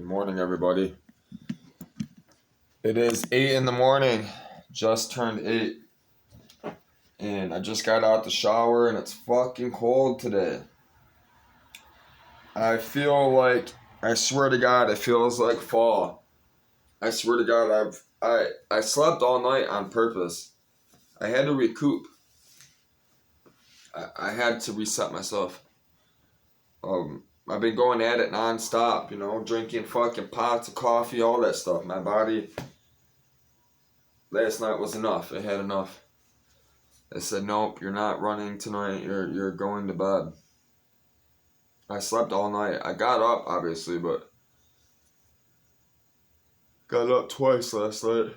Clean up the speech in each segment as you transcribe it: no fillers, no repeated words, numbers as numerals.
Good morning, everybody. It is 8 in the morning. Just turned 8. And I just got out the shower and it's fucking cold today. I feel like, I swear to God, it feels like fall. I swear to God, I slept all night on purpose. I had to recoup. I had to reset myself. I've been going at it nonstop, drinking fucking pots of coffee, all that stuff. My body last night was enough. It had enough. I said, nope, you're not running tonight. You're going to bed. I slept all night. I got up, obviously, but got up twice last night.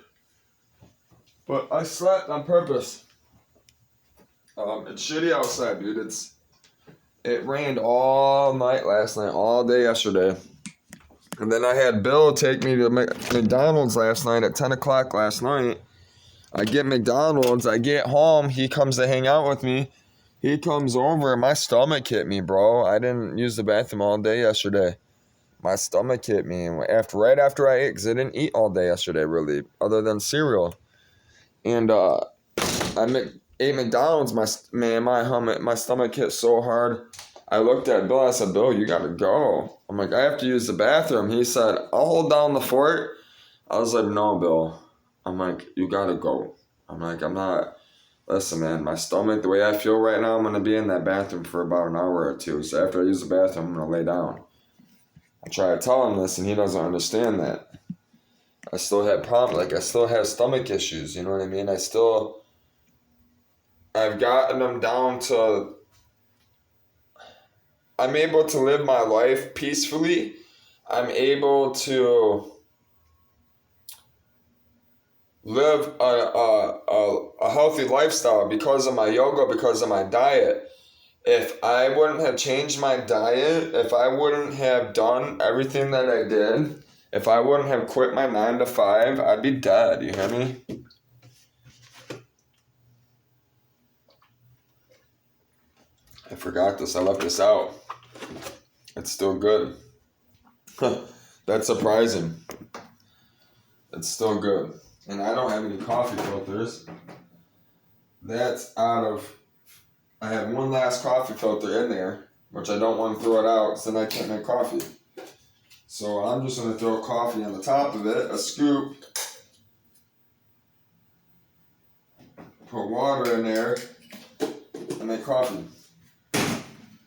But I slept on purpose. It's shitty outside, dude. It rained all night last night, all day yesterday. And then I had Bill take me to McDonald's last night at 10 o'clock last night. I get McDonald's, I get home, he comes to hang out with me. He comes over, my stomach hit me, bro. I didn't use the bathroom all day yesterday. My stomach hit me right after I ate, because I didn't eat all day yesterday, really, other than cereal. And ate McDonald's, my stomach hit so hard. I looked at Bill, I said, Bill, you gotta go. I'm like, I have to use the bathroom. He said, I'll hold down the fort. I was like, no, Bill. I'm like, you gotta go. I'm like, listen, man, my stomach, the way I feel right now, I'm gonna be in that bathroom for about an hour or two. So after I use the bathroom, I'm gonna lay down. I try to tell him this and he doesn't understand that. I still have problems, I still have stomach issues, you know what I mean? I've gotten them down to, I'm able to live my life peacefully. I'm able to live a healthy lifestyle because of my yoga, because of my diet. If I wouldn't have changed my diet, if I wouldn't have done everything that I did, if I wouldn't have quit my 9 to 5, I'd be dead, you hear me? I forgot this, I left this out. It's still good. That's surprising. It's still good. And I don't have any coffee filters. I have one last coffee filter in there, which I don't want to throw it out, so then I can't make coffee. So I'm just going to throw coffee on the top of it, a scoop, put water in there, and make coffee.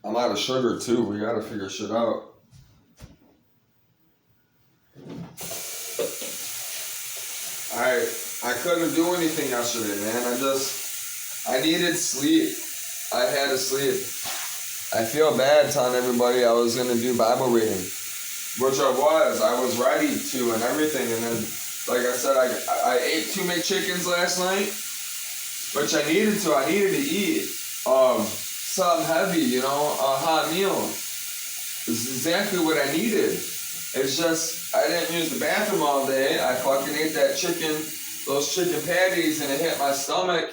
I'm out of sugar too, we got to figure shit out. I couldn't do anything yesterday, man. I needed sleep. I had to sleep. I feel bad telling everybody I was going to do Bible reading, which I was ready to and everything. And then, like I said, I ate 2 McChickens last night, which I needed to. I needed to eat something heavy, a hot meal. This is exactly what I needed. It's just, I didn't use the bathroom all day. I fucking ate those chicken patties, and it hit my stomach.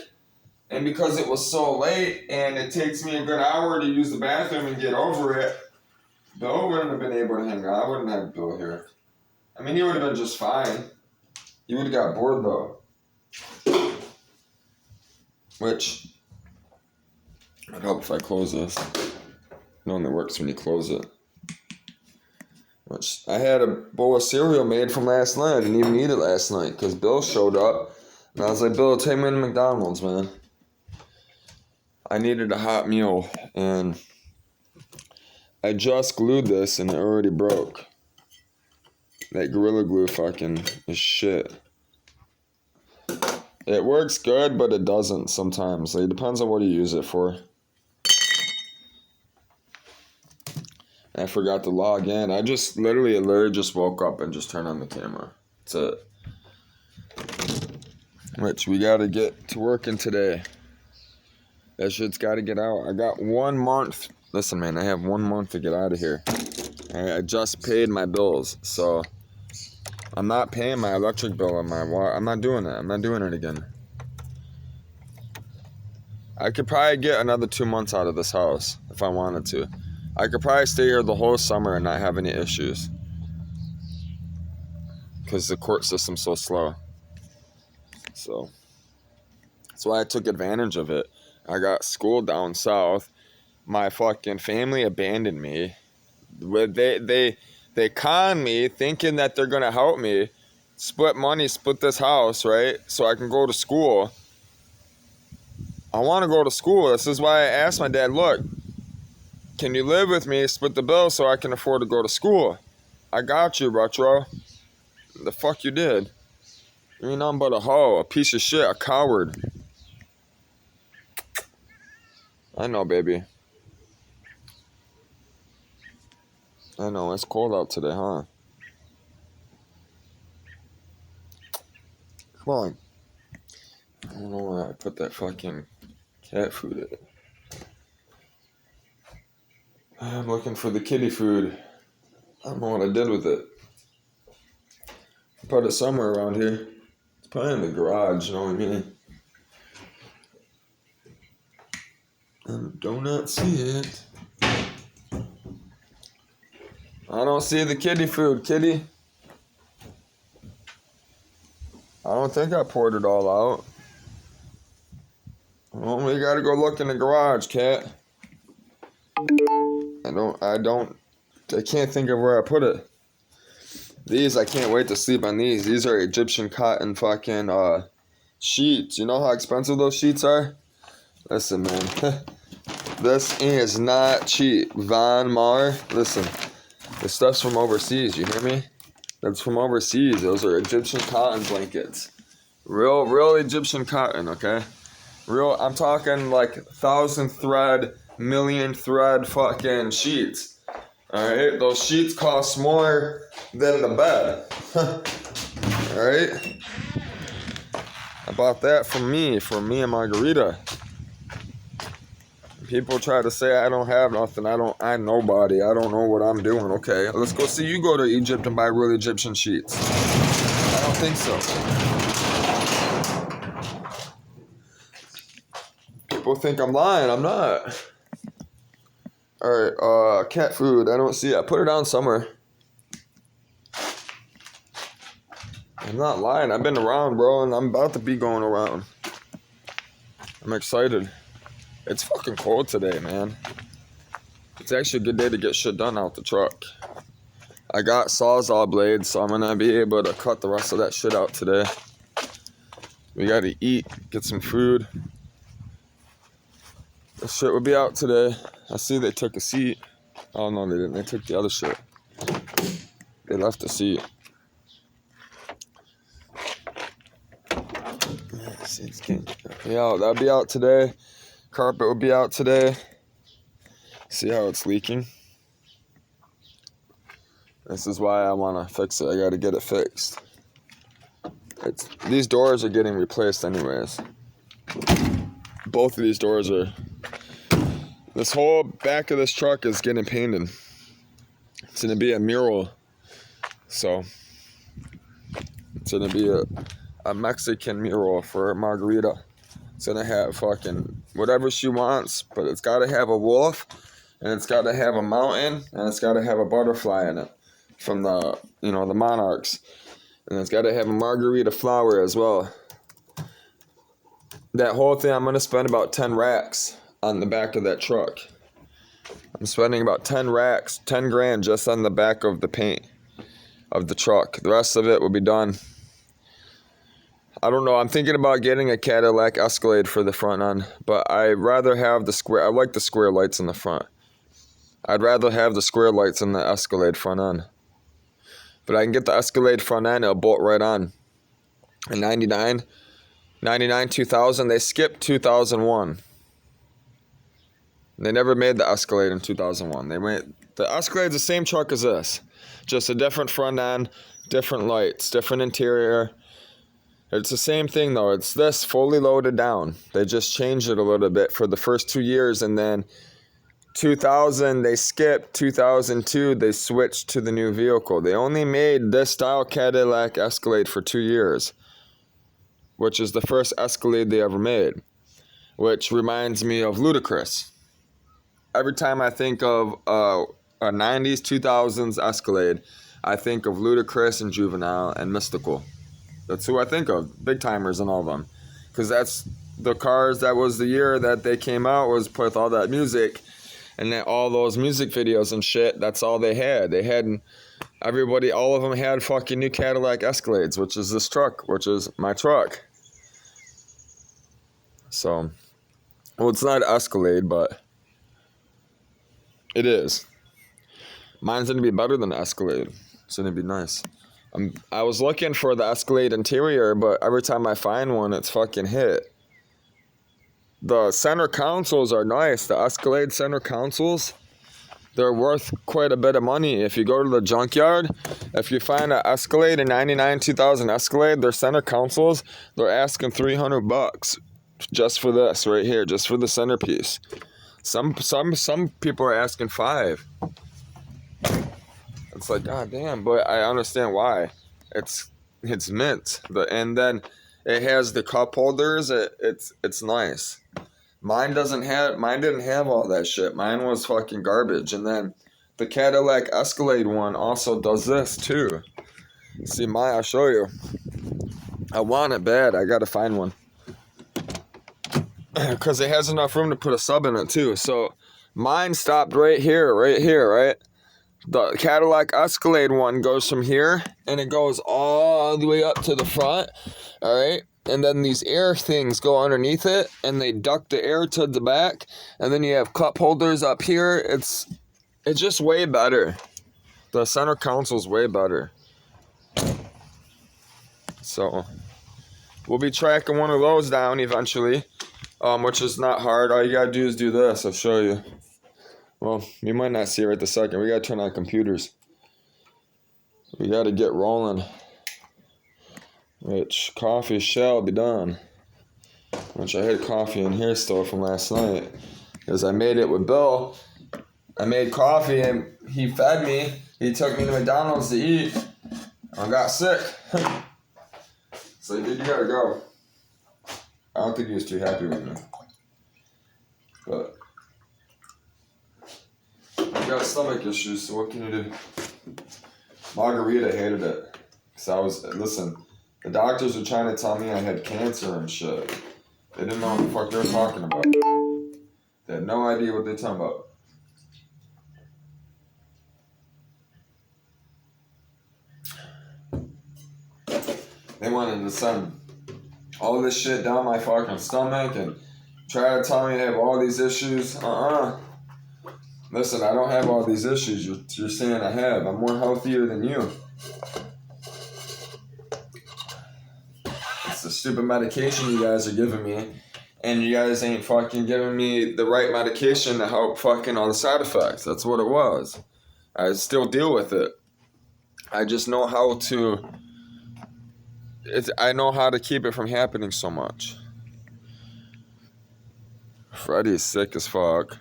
And because it was so late, and it takes me a good hour to use the bathroom and get over it, Bill wouldn't have been able to hang out. I wouldn't have Bill here. I mean, he would have been just fine. He would have got bored, though. Which, I'd help if I close this. It only works when you close it. Which, I had a bowl of cereal made from last night. I didn't even eat it last night because Bill showed up. And I was like, Bill, take me to McDonald's, man. I needed a hot meal. And I just glued this and it already broke. That Gorilla Glue fucking is shit. It works good, but it doesn't sometimes. It depends on what you use it for. I forgot to log in. I literally just woke up and just turned on the camera. That's it. Which we gotta get to working today. That shit's gotta get out. I got 1 month. Listen, man, I have 1 month to get out of here. I just paid my bills, so I'm not paying my electric bill and my water. I'm not doing it. I'm not doing it again. I could probably get another 2 months out of this house if I wanted to. I could probably stay here the whole summer and not have any issues. because the court system's so slow. So that's why I took advantage of it. I got school down south. My fucking family abandoned me. They con me thinking that they're gonna help me split money, split this house, right? So I can go to school. I want to go to school. This is why I asked my dad, look, can you live with me, split the bill so I can afford to go to school? I got you, Retro. The fuck you did? You ain't nothing but a hoe, a piece of shit, a coward. I know, baby. I know, it's cold out today, huh? Come on. I don't know where I put that fucking cat food at. I'm looking for the kitty food. I don't know what I did with it. I put it somewhere around here. It's probably in the garage, you know what I mean? I do not see it. I don't see the kitty food, kitty. I don't think I poured it all out. Well, we gotta go look in the garage, cat. I can't think of where I put it. These, I can't wait to sleep on these. These are Egyptian cotton fucking sheets. You know how expensive those sheets are? Listen, man. This is not cheap. Von Mar, listen. This stuff's from overseas, you hear me? That's from overseas. Those are Egyptian cotton blankets. Real Egyptian cotton, okay? I'm talking like 1,000 thread, million thread fucking sheets. Alright? Those sheets cost more than the bed. Alright? I bought that for me and Margarita. People try to say I don't have nothing. I'm nobody. I don't know what I'm doing. Okay, let's go see you go to Egypt and buy real Egyptian sheets. I don't think so. People think I'm lying. I'm not. Alright, cat food. I don't see it. I put it down somewhere. I'm not lying. I've been around, bro, and I'm about to be going around. I'm excited. It's fucking cold today, man. It's actually a good day to get shit done out the truck. I got Sawzall blades, so I'm gonna be able to cut the rest of that shit out today. We gotta eat, get some food. This shit will be out today. I see they took a seat. Oh no, they didn't. They took the other shit. They left the seat. Yeah, that'll be out today. Carpet will be out today. See how it's leaking? This is why I want to fix it. I got to get it fixed. These doors are getting replaced anyways. Both of these doors are... This whole back of this truck is getting painted. It's going to be a mural. So, it's going to be a Mexican mural for Margarita. It's going to have fucking whatever she wants, but it's got to have a wolf, and it's got to have a mountain, and it's got to have a butterfly in it from the monarchs. And it's got to have a margarita flower as well. That whole thing, I'm going to spend about 10 racks on the back of that truck. I'm spending about 10 racks, 10 grand just on the back of the paint of the truck. The rest of it will be done. I don't know. I'm thinking about getting a Cadillac Escalade for the front end, but I'd rather have the square. I like the square lights in the front. I'd rather have the square lights in the Escalade front end. But I can get the Escalade front end, it'll bolt right on. In 99, 2000, they skipped 2001. They never made the Escalade in 2001. The Escalade's the same truck as this, just a different front end, different lights, different interior. It's the same thing though. It's this fully loaded down. They just changed it a little bit for the first 2 years, and then 2000 they skipped. 2002 they switched to the new vehicle. They only made this style Cadillac Escalade for 2 years, which is the first Escalade they ever made, which reminds me of Ludacris. Every time I think of a 90s, 2000s Escalade, I think of Ludacris and Juvenile and Mystical. That's who I think of. Big timers and all of them. Because that's the cars, that was the year that they came out, was with all that music. And then all those music videos and shit, that's all they had. They had, everybody, all of them had fucking new Cadillac Escalades, which is this truck, which is my truck. So, well, it's not Escalade, but it is. Mine's gonna be better than the Escalade. It's gonna be nice. I was looking for the Escalade interior, but every time I find one, it's fucking hit. The center consoles are nice. The Escalade center consoles, they're worth quite a bit of money. If you go to the junkyard, if you find an Escalade, a 99 2000 Escalade, their center consoles, they're asking $300 just for this right here, just for the centerpiece. Some people are asking $5. It's like, god damn, but I understand why. It's mint. And then it has the cup holders. It's nice. Mine didn't have all that shit. Mine was fucking garbage. And then the Cadillac Escalade one also does this too. See, I'll show you. I want it bad. I gotta find one. Because it has enough room to put a sub in it too. So mine stopped right here, right? The Cadillac Escalade one goes from here, and it goes all the way up to the front, alright? And then these air things go underneath it, and they duct the air to the back, and then you have cup holders up here. It's just way better. The center console's way better. So, we'll be tracking one of those down eventually, which is not hard. All you gotta do is do this. I'll show you. Well, you might not see it right this second. We gotta turn on computers. We gotta get rolling. Which coffee shall be done. Which I had coffee in here still from last night. Because I made it with Bill. I made coffee and he fed me. He took me to McDonald's to eat. I got sick. So dude, you gotta go. I don't think he was too happy with me. But I got stomach issues, so what can you do? Margarita hated it. Listen, the doctors were trying to tell me I had cancer and shit. They didn't know what the fuck they were talking about. They had no idea what they're talking about. They wanted to send all this shit down my fucking stomach and try to tell me I have all these issues. Listen, I don't have all these issues you're saying I have. I'm more healthier than you. It's the stupid medication you guys are giving me. And you guys ain't fucking giving me the right medication to help fucking all the side effects. That's what it was. I still deal with it. I just know how to... I know how to keep it from happening so much. Freddy's sick as fuck.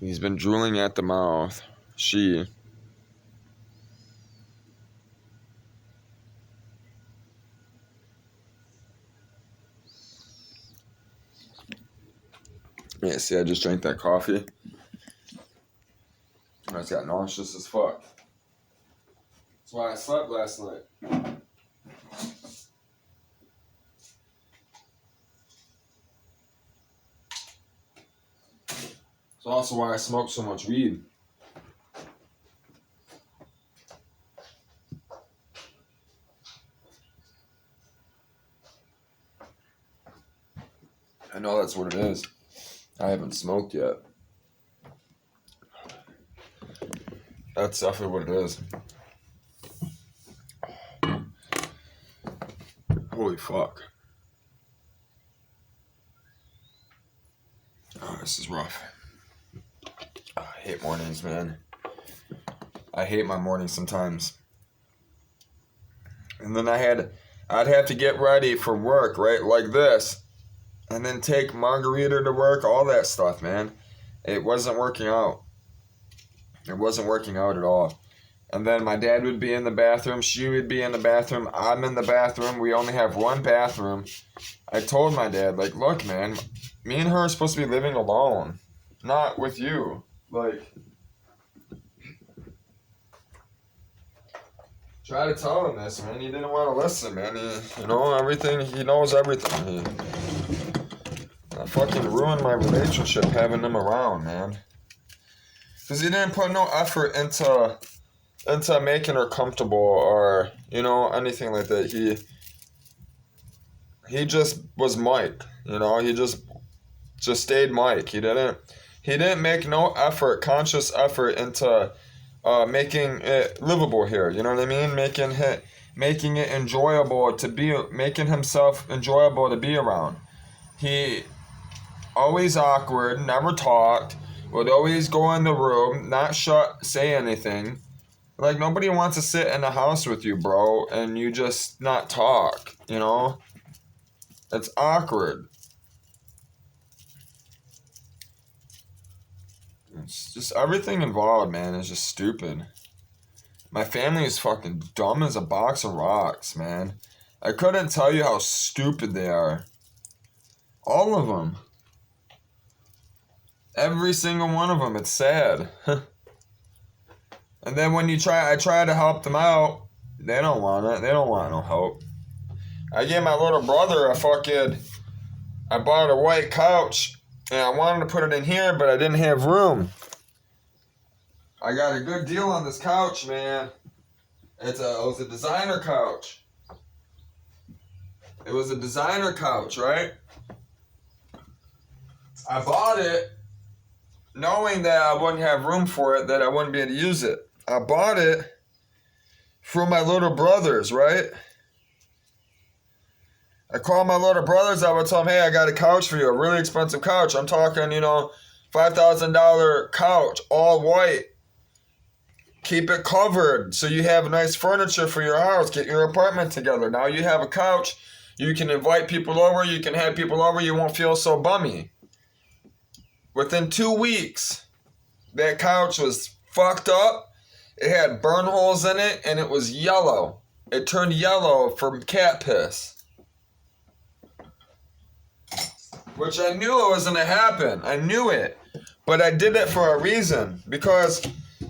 He's been drooling at the mouth. Yeah, see, I just drank that coffee. I just got nauseous as fuck. That's why I slept last night. It's also why I smoke so much weed. I know that's what it is. I haven't smoked yet. That's definitely what it is. Holy fuck. Oh, this is rough. I hate mornings, man. I hate my mornings sometimes. And then I'd have to get ready for work, right? Like this. And then take Margarita to work, all that stuff, man. It wasn't working out. It wasn't working out at all. And then my dad would be in the bathroom. She would be in the bathroom. I'm in the bathroom. We only have one bathroom. I told my dad, like, look, man, me and her are supposed to be living alone. Not with you. Like, try to tell him this, man. He didn't want to listen, man. Everything. He knows everything. I fucking ruined my relationship having him around, man. Because he didn't put no effort into making her comfortable or, anything like that. He just was Mike, he just stayed Mike. He didn't make no effort, conscious effort into making it livable here. You know what I mean? Making it enjoyable to be, making himself enjoyable to be around. He always awkward, never talked, would always go in the room, not say anything. Like, nobody wants to sit in the house with you, bro, and you just not talk, It's awkward. It's just everything involved, man, is just stupid. My family is fucking dumb as a box of rocks, man. I couldn't tell you how stupid they are. All of them. Every single one of them. It's sad. And then when I try to help them out, they don't want it. They don't want no help. I gave my little brother I bought a white couch, and I wanted to put it in here, but I didn't have room. I got a good deal on this couch, man. It was a designer couch. It was a designer couch, right? I bought it knowing that I wouldn't have room for it, that I wouldn't be able to use it. I bought it for my little brothers, right? I called my little brothers. I would tell them, hey, I got a couch for you, a really expensive couch. I'm talking, $5,000 couch, all white. Keep it covered so you have nice furniture for your house. Get your apartment together. Now you have a couch. You can invite people over. You can have people over. You won't feel so bummy. Within 2 weeks, that couch was fucked up. It had burn holes in it, and it was yellow. It turned yellow from cat piss. Which I knew it was going to happen. I knew it. But I did it for a reason. Because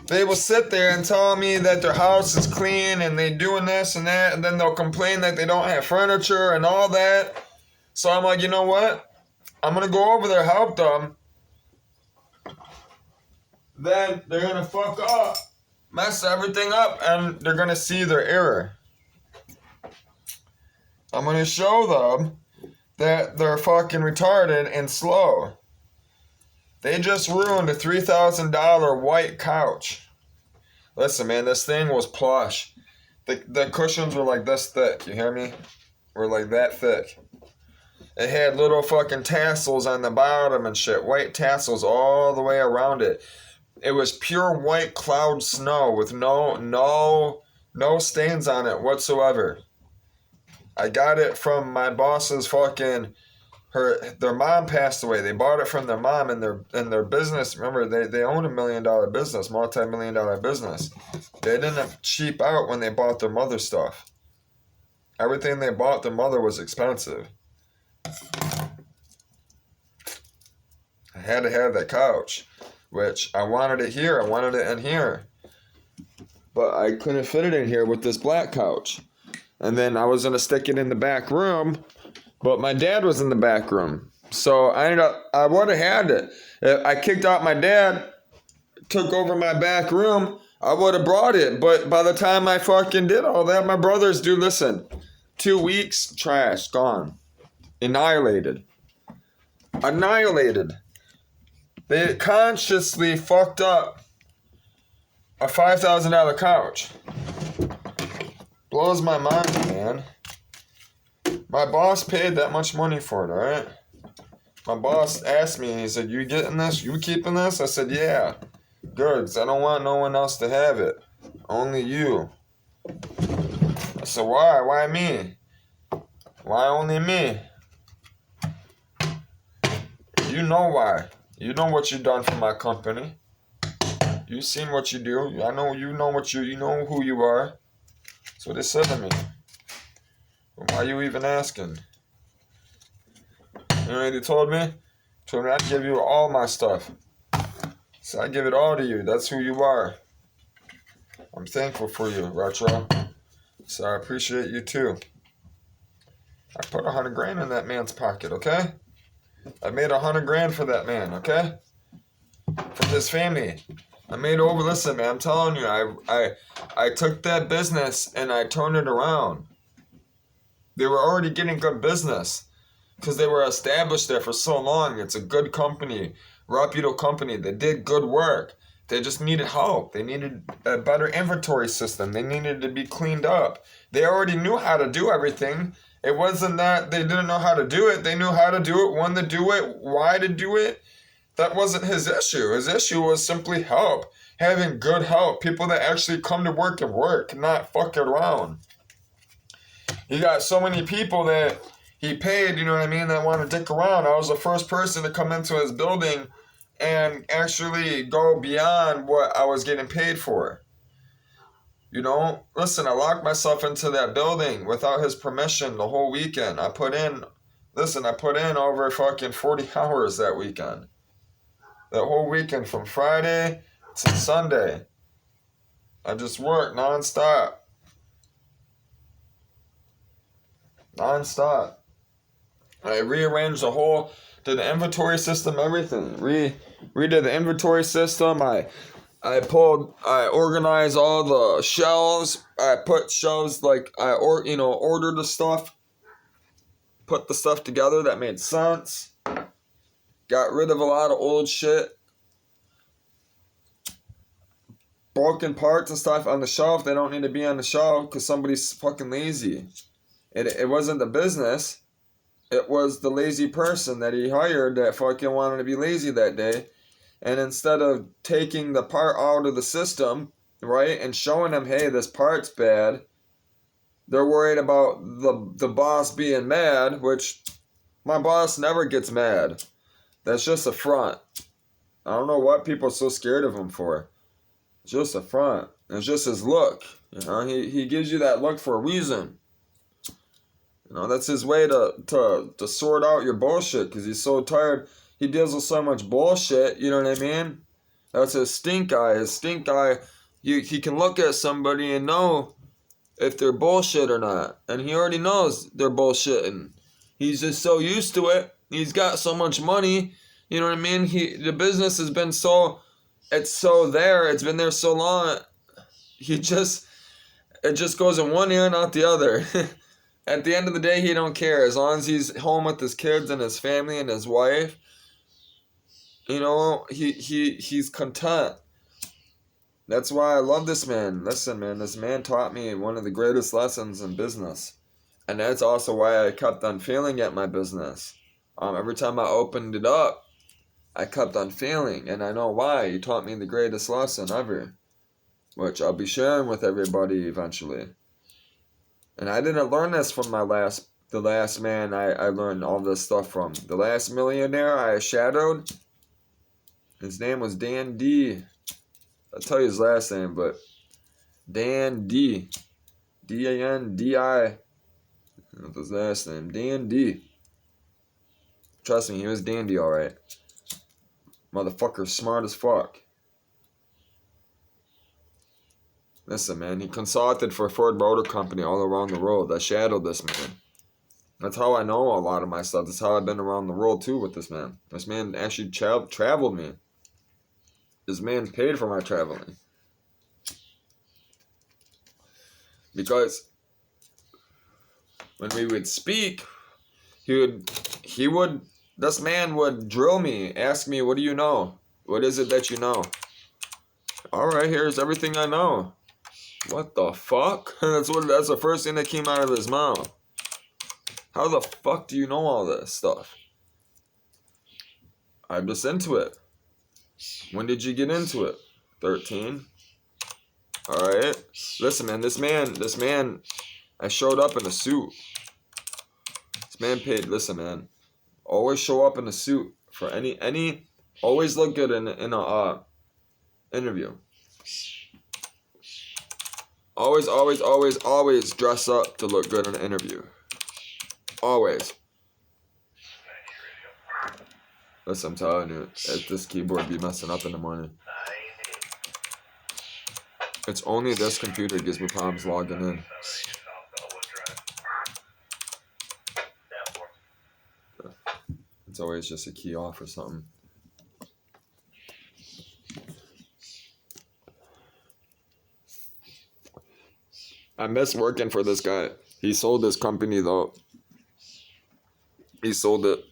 they will sit there and tell me that their house is clean and they doing this and that. And then they'll complain that they don't have furniture and all that. So I'm like, you know what? I'm going to go over there, help them. Then they're going to fuck up, mess everything up, and they're going to see their error. I'm going to show them that they're fucking retarded and slow. They just ruined a $3,000 white couch. Listen, man, this thing was plush. The cushions were like this thick, you hear me? Were like that thick. It had little fucking tassels on the bottom and shit. White tassels all the way around it. It was pure white cloud snow with no stains on it whatsoever. I got it from my boss's their mom passed away. They bought it from their mom and their business. Remember, they own $1 million business, multi-million-dollar business. They didn't cheap out when they bought their mother stuff. Everything they bought their mother was expensive. I had to have that couch, which I wanted it here. I wanted it in here. But I couldn't fit it in here with this black couch. And then I was going to stick it in the back room, but my dad was in the back room. So I would have had it. If I kicked out my dad, took over my back room, I would have brought it. But by the time I fucking did all that, my brothers, dude, listen. 2 weeks, trash, gone. Annihilated. They consciously fucked up a $5,000 couch. Blows my mind, man. My boss paid that much money for it, alright? My boss asked me, he said, you getting this? You keeping this? I said, yeah. Good, 'cause I don't want no one else to have it. Only you. I said, why? Why me? Why only me? You know why. You know what you done for my company. You seen what you do. I know you know you know who you are. That's what they said to me. Why are you even asking? You know what they told me? Told me I'd give you all my stuff. So I give it all to you. That's who you are. I'm thankful for you, Retro. So I appreciate you too. I put 100 grand in that man's pocket, okay? I made 100 grand for that man, okay? From his family. I made over. Listen, man, I'm telling you, I took that business and I turned it around. They were already getting good business because they were established there for so long. It's a good company, reputable company. They did good work. They just needed help. They needed a better inventory system. They needed to be cleaned up. They already knew how to do everything. It wasn't that they didn't know how to do it. They knew how to do it, when to do it, why to do it. That wasn't his issue. His issue was simply help. Having good help. People that actually come to work and work, not fuck around. He got so many people that he paid, you know what I mean, that want to dick around. I was the first person to come into his building and actually go beyond what I was getting paid for. You know, listen, I locked myself into that building without his permission the whole weekend. I put in over fucking 40 hours that weekend. That whole weekend from Friday to Sunday. I just worked nonstop. Nonstop. I rearranged did the inventory system, everything. Redid the inventory system. I organized all the shelves. I put shelves ordered the stuff. Put the stuff together that made sense. Got rid of a lot of old shit. Broken parts and stuff on the shelf. They don't need to be on the shelf because somebody's fucking lazy. It wasn't the business. It was the lazy person that he hired that fucking wanted to be lazy that day. And instead of taking the part out of the system, right, and showing them, hey, this part's bad, they're worried about the boss being mad, which my boss never gets mad. That's just a front. I don't know what people are so scared of him for. It's just a front. It's just his look. You know, he gives you that look for a reason. You know, that's his way to sort out your bullshit because he's so tired. He deals with so much bullshit, you know what I mean? That's his stink eye. His stink eye, he can look at somebody and know if they're bullshit or not. And he already knows they're bullshitting. He's just so used to it. He's got so much money, you know what I mean? The business has been it's been there so long. It just goes in one ear and out the other. At the end of the day, he don't care. As long as he's home with his kids and his family and his wife, you know, he's content. That's why I love this man. Listen, man, this man taught me one of the greatest lessons in business. And that's also why I kept on failing at my business. Every time I opened it up, I kept on failing. And I know why. He taught me the greatest lesson ever, which I'll be sharing with everybody eventually. And I didn't learn this from the last man I learned all this stuff from. The last millionaire I shadowed, his name was Dan D. I'll tell you his last name, but Dan D. D-A-N-D-I. That's his last name. Dan D. Trust me, he was dandy, alright. Motherfucker smart as fuck. Listen, man, he consulted for Ford Motor Company all around the world. I shadowed this man. That's how I know a lot of my stuff. That's how I've been around the world, too, with this man. This man actually traveled me. This man paid for my traveling. Because when we would speak, this man would drill me, ask me, what do you know? What is it that you know? All right, here's everything I know. What the fuck? That's the first thing that came out of his mouth. How the fuck do you know all this stuff? I'm just into it. When did you get into it? 13. Alright. Listen, man, this man, I showed up in a suit. This man paid, listen, man. Always show up in a suit for always look good in a interview. Always dress up to look good in an interview. Always. Listen, I'm telling you, this keyboard be messing up in the morning. It's only this computer gives me problems logging in. It's always just a key off or something. I miss working for this guy. He sold his company though. He sold it.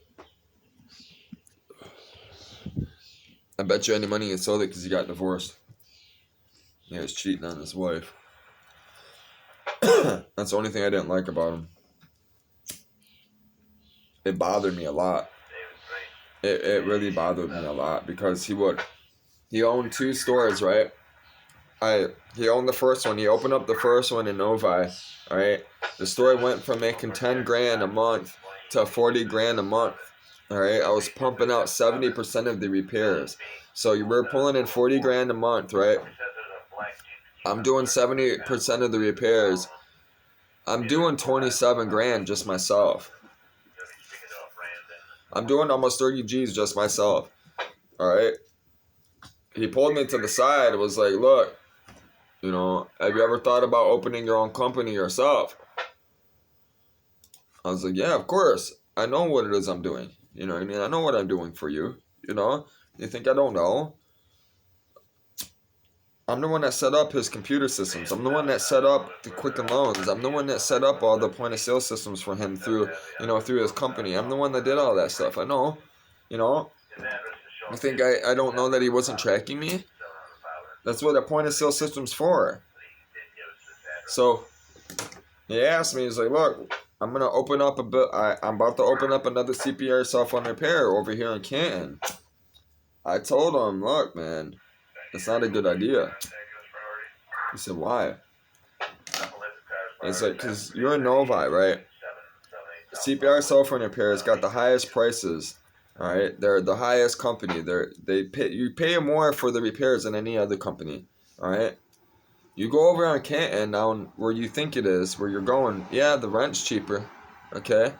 I bet you any money he sold it because he got divorced. He was cheating on his wife. That's the only thing I didn't like about him. It bothered me a lot. It really bothered me a lot because he owned 2 stores, right? He owned the first one. He opened up the first one in Novi, right? The store went from making 10 grand a month to 40 grand a month. All right, I was pumping out 70% of the repairs. So you were pulling in 40 grand a month, right? I'm doing 70% of the repairs. I'm doing 27 grand just myself. I'm doing almost 30 G's just myself. All right. He pulled me to the side and was like, look, you know, have you ever thought about opening your own company yourself? I was like, yeah, of course. I know what it is I'm doing. You know what I mean? I know what I'm doing for you. You know? You think I don't know? I'm the one that set up his computer systems. I'm the one that set up the Quicken Loans. I'm the one that set up all the point of sale systems for him through his company. I'm the one that did all that stuff. I know. You know? You think I don't know that he wasn't tracking me? That's what a point of sale system's for. So he asked me, he's like, look, I'm going to open up I'm about to open up another CPR cell phone repair over here in Canton. I told him, look, man, it's not a good idea. He said, why? It's like, because you're in Novi, right? CPR cell phone repair got the highest prices. All right, they're the highest company. You pay more for the repairs than any other company. All right, you go over on Canton down where you think it is, where you're going. Yeah, the rent's cheaper. Okay,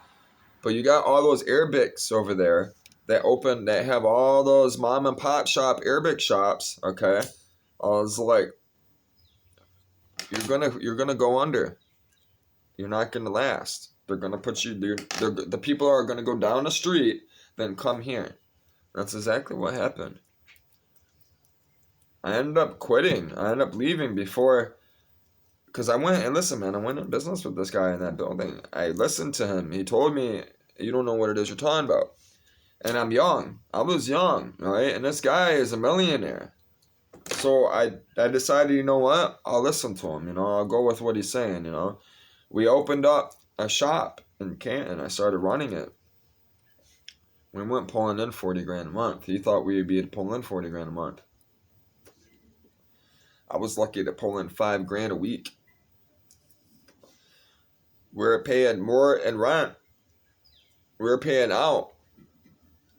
but you got all those Arabics over there that have all those mom and pop shop Arabic shops. Okay, I was like, you're gonna go under. You're not gonna last. They're gonna put you. The people are gonna go down the street, then come here. That's exactly what happened. I ended up quitting. I ended up leaving before, because I went and listen, man. I went in business with this guy in that building. I listened to him. He told me, "You don't know what it is you're talking about." And I'm young. I was young, right? And this guy is a millionaire. So I decided, you know what? I'll listen to him. You know, I'll go with what he's saying. You know, we opened up a shop in Canton. I started running it. We weren't pulling in 40 grand a month. He thought we'd be pulling in 40 grand a month. I was lucky to pull in 5 grand a week. We're paying more in rent. We're paying out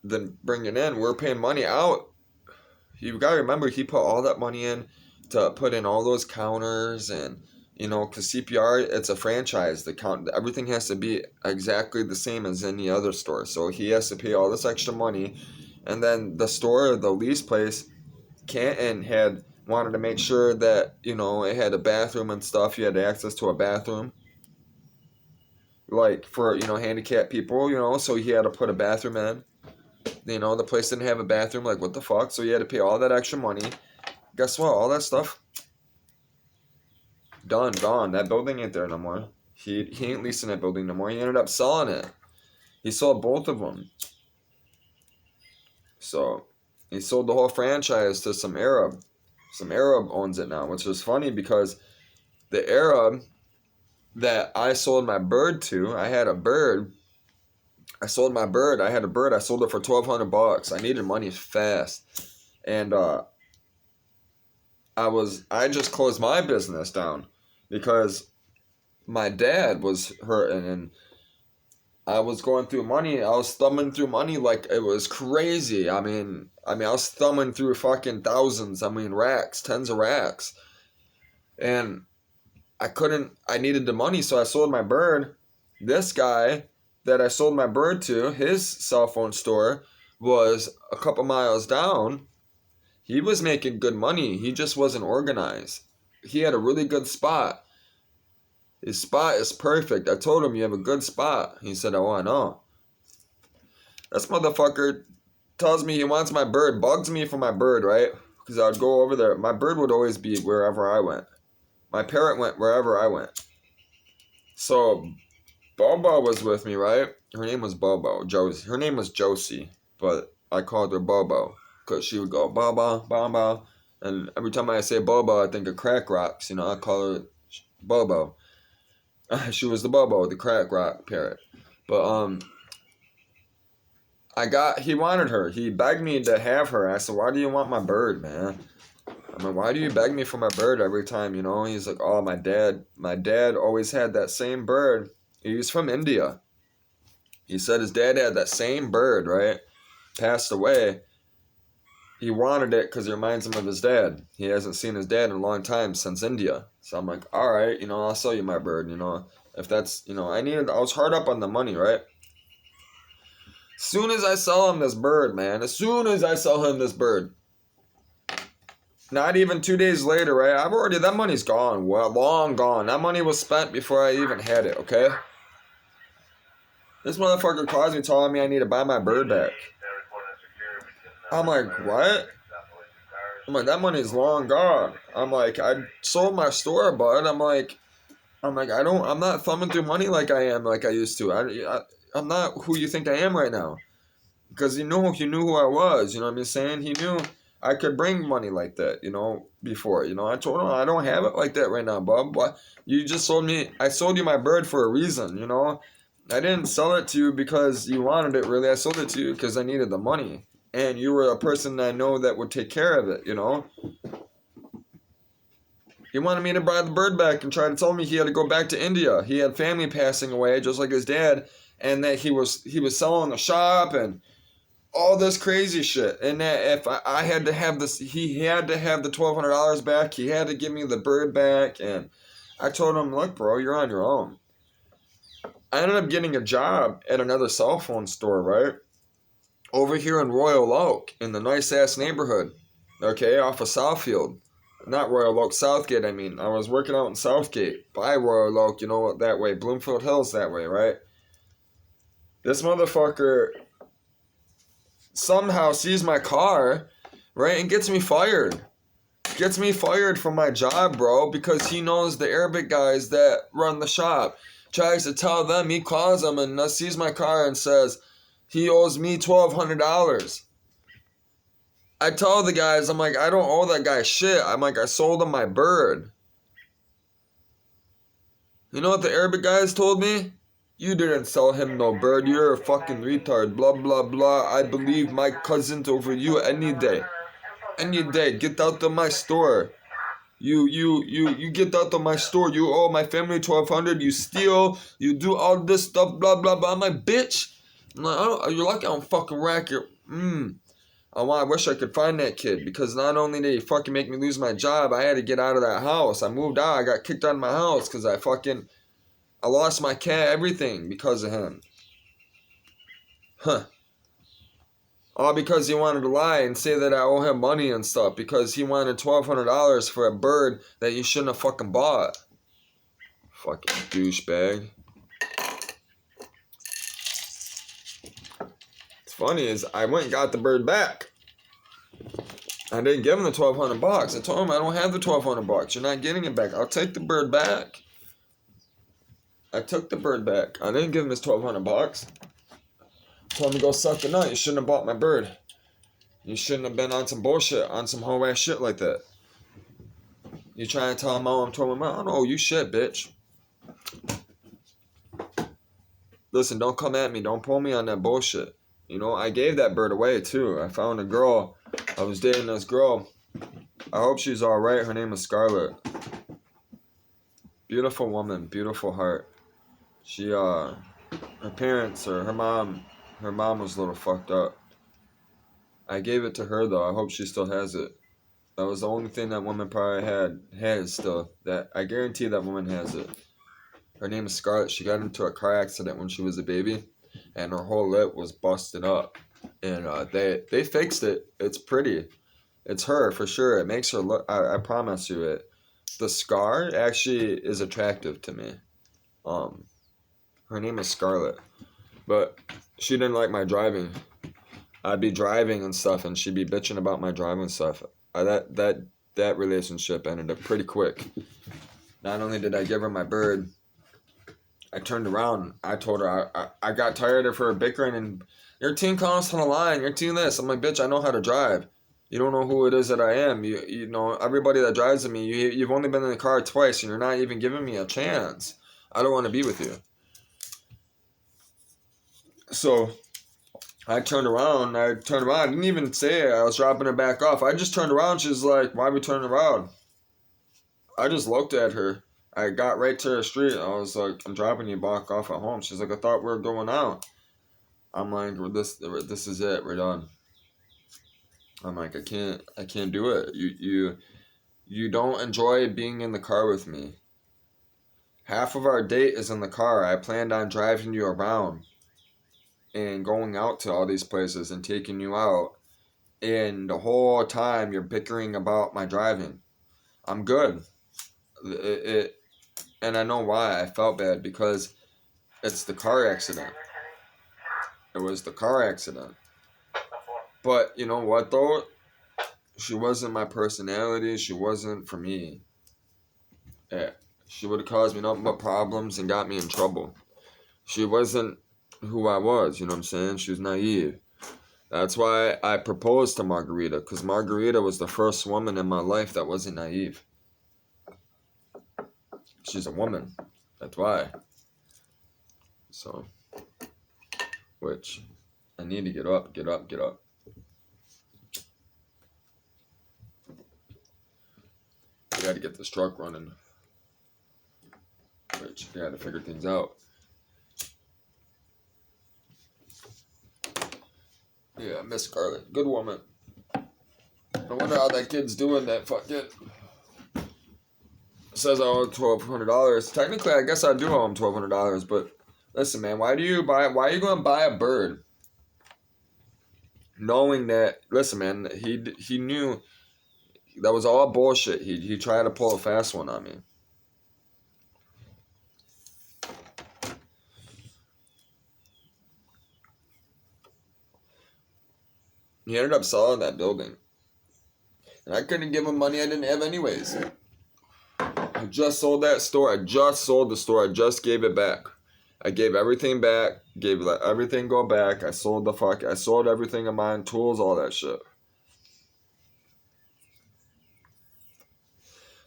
than bringing in. We're paying money out. You gotta remember, he put all that money in to put in all those counters and, you know, because CPR, it's a franchise. Everything has to be exactly the same as any other store. So he has to pay all this extra money. And then the store, the lease place, Canton wanted to make sure that, you know, it had a bathroom and stuff. You had access to a bathroom. Like for, you know, handicapped people, you know, so he had to put a bathroom in. You know, the place didn't have a bathroom, like what the fuck? So he had to pay all that extra money. Guess what? All that stuff gone. That building ain't there no more. He ain't leasing that building no more. He ended up selling it. He sold both of them. So he sold the whole franchise to some Arab. Some Arab owns it now, which is funny because the Arab that I sold my bird to, I had a bird. I sold my bird. I had a bird. I sold it for $1,200. I needed money fast, and I just closed my business down because my dad was hurting and I was going through money. I was thumbing through money like it was crazy. I mean, I was thumbing through fucking thousands. I mean, racks, tens of racks, and I needed the money, so I sold my bird. This guy that I sold my bird to, his cell phone store was a couple miles down. He was making good money. He just wasn't organized. He had a really good spot. His spot is perfect. I told him, you have a good spot. He said, oh, I know. This motherfucker tells me he wants my bird, bugs me for my bird, right? Because I would go over there. My bird would always be wherever I went. My parrot went wherever I went. So Bobo was with me, right? Her name was Bobo. Josie. Her name was Josie, but I called her Bobo because she would go Bobo, Bobo, and every time I say Bobo, I think of Crack Rocks. You know, I call her Bobo. She was the Bobo, the Crack Rock parrot. But he wanted her. He begged me to have her. I said, why do you want my bird, man? I mean, why do you beg me for my bird every time, you know? He's like, oh, my dad always had that same bird. He's from India. He said his dad had that same bird, right? Passed away. He wanted it because it reminds him of his dad. He hasn't seen his dad in a long time since India. So I'm like, all right, you know, I'll sell you my bird, you know. If that's, you know, I was hard up on the money, right? As soon as I sell him this bird, man, not even 2 days later, right? That money's gone, well, long gone. That money was spent before I even had it, okay? This motherfucker calls me telling me I need to buy my bird back. I'm like, what? I'm like, that money's long gone. I'm like, I sold my store, bud. I'm like, I'm not thumbing through money like I used to. I'm not who you think I am right now. Because he knew who I was, you know what I'm saying? He knew I could bring money like that, you know, before. You know, I told him I don't have it like that right now, bub. But I sold you my bird for a reason, you know? I didn't sell it to you because you wanted it, really. I sold it to you because I needed the money. And you were a person I know that would take care of it, you know? He wanted me to buy the bird back and try to tell me he had to go back to India. He had family passing away, just like his dad, and that he was selling the shop and all this crazy shit. And that if I had to have this, he had to have the $1,200 back. He had to give me the bird back. And I told him, look, bro, you're on your own. I ended up getting a job at another cell phone store, right? Over here in Royal Oak, in the nice-ass neighborhood, okay, off of Southfield. Not Royal Oak, Southgate, I mean. I was working out in Southgate, by Royal Oak, you know, that way. Bloomfield Hills that way, right? This motherfucker somehow sees my car, right, and gets me fired. Gets me fired from my job, bro, because he knows the Arabic guys that run the shop. Tries to tell them, he calls them and sees my car and says, he owes me $1,200. I tell the guys, I'm like, I don't owe that guy shit. I'm like, I sold him my bird. You know what the Arabic guys told me? You didn't sell him no bird. You're a fucking retard. Blah, blah, blah. I believe my cousin over you any day. Any day. Get out of my store. You get out of my store. You owe my family $1,200. You steal. You do all this stuff. Blah, blah, blah. I'm like, bitch. I'm like, you're lucky I don't fucking rack your... I wish I could find that kid, because not only did he fucking make me lose my job, I had to get out of that house. I moved out. I got kicked out of my house because I lost my cat, everything because of him. Huh. All because he wanted to lie and say that I owe him money and stuff, because he wanted $1,200 for a bird that you shouldn't have fucking bought. Fucking douchebag. Funny is I went and got the bird back. I didn't give him the $1,200. I told him I don't have the $1,200. You're not getting it back. I'll take the bird back. I took the bird back. I didn't give him his $1,200. Told him to go suck the nut. You shouldn't have bought my bird. You shouldn't have been on some bullshit, on some whole ass shit like that. You trying to tell him, oh, I'm telling him, I don't owe you shit, bitch. Listen, don't come at me. Don't pull me on that bullshit. You know, I gave that bird away, too. I found a girl. I was dating this girl. I hope she's alright. Her name is Scarlett. Beautiful woman. Beautiful heart. She, her parents, or her mom was a little fucked up. I gave it to her, though. I hope she still has it. That was the only thing that woman probably has still. That I guarantee that woman has it. Her name is Scarlett. She got into a car accident when she was a baby, and her whole lip was busted up. and they fixed it. It's pretty. It's her for sure. It makes her look. I promise you it. The scar actually is attractive to me. Um, Her name is Scarlett, but she didn't like my driving. I'd be driving and stuff, and she'd be bitching about my driving stuff. That relationship ended up pretty quick. Not only did I give her my bird, I turned around. I told her I got tired of her bickering and your team calling us on the line. Your team this. I'm like, bitch, I know how to drive. You don't know who it is that I am. You know everybody that drives with me. You've only been in the car twice, and you're not even giving me a chance. I don't want to be with you. So I turned around. I didn't even say it. I was dropping her back off. I just turned around. She's like, "Why are we turning around?" I just looked at her. I got right to the street. I was like, "I'm dropping you back off at home." She's like, "I thought we were going out." I'm like, "This is it. We're done." I'm like, I can't do it. You don't enjoy being in the car with me. Half of our date is in the car. I planned on driving you around and going out to all these places and taking you out. And the whole time you're bickering about my driving. I'm good. It and I know why I felt bad because it's the car accident. It was the car accident. But you know what though? She wasn't my personality. She wasn't for me. Yeah. She would have caused me nothing but problems and got me in trouble. She wasn't who I was, you know what I'm saying? She was naive. That's why I proposed to Margarita, because Margarita was the first woman in my life that wasn't naive. She's a woman. That's why. So, which, I need to get up. I gotta get this truck running. Which, I gotta figure things out. Yeah, Miss Scarlett. Good woman. I wonder how that kid's doing that fucking... Says I owe $1,200. Technically, I guess I do owe him $1,200, but listen, man, why are you going to buy a bird knowing that, listen, man, he knew that was all bullshit. He tried to pull a fast one on me. He ended up selling that building. And I couldn't give him money I didn't have anyways. I just sold that store. I just sold the store. I just gave it back. I gave everything back. Let everything go back. I sold everything of mine, tools, all that shit.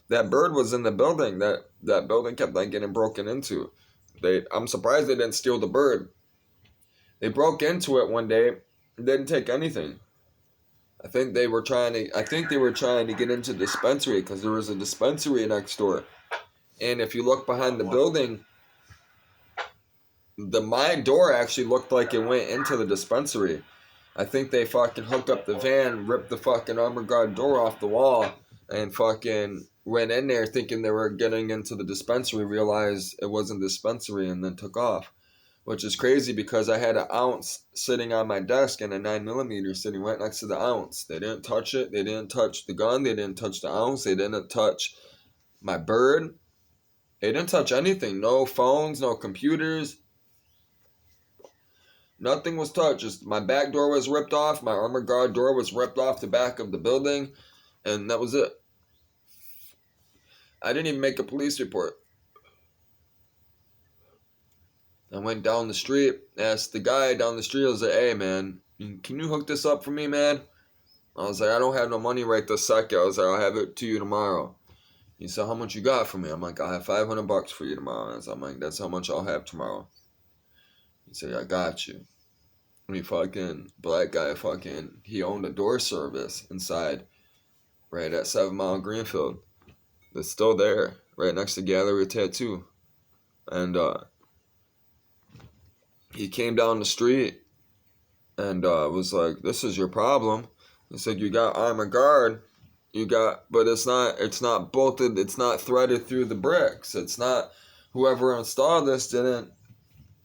That bird was in the building. That building kept like getting broken into. I'm surprised they didn't steal the bird. They broke into it one day and didn't take anything. I think they were trying to get into the dispensary because there was a dispensary next door. And if you look behind the building, my door actually looked like it went into the dispensary. I think they fucking hooked up the van, ripped the fucking armor guard door off the wall, and fucking went in there thinking they were getting into the dispensary, realized it wasn't the dispensary, and then took off. Which is crazy because I had an ounce sitting on my desk and a 9mm sitting right next to the ounce. They didn't touch it. They didn't touch the gun. They didn't touch the ounce. They didn't touch my bird. They didn't touch anything. No phones, no computers. Nothing was touched. Just my back door was ripped off. My armor guard door was ripped off the back of the building. And that was it. I didn't even make a police report. I went down the street, asked the guy down the street, I was like, hey man, can you hook this up for me, man? I was like, I don't have no money right this second. I was like, I'll have it to you tomorrow. He said, how much you got for me? I'm like, I have $500 for you tomorrow. I'm like, that's how much I'll have tomorrow. He said, I got you. And he fucking, black guy he owned a door service inside, right at 7 Mile Greenfield. It's still there, right next to Gallery Tattoo. And he came down the street and was like, this is your problem. He said, you got armor guard, but it's not bolted, it's not threaded through the bricks. It's not, whoever installed this didn't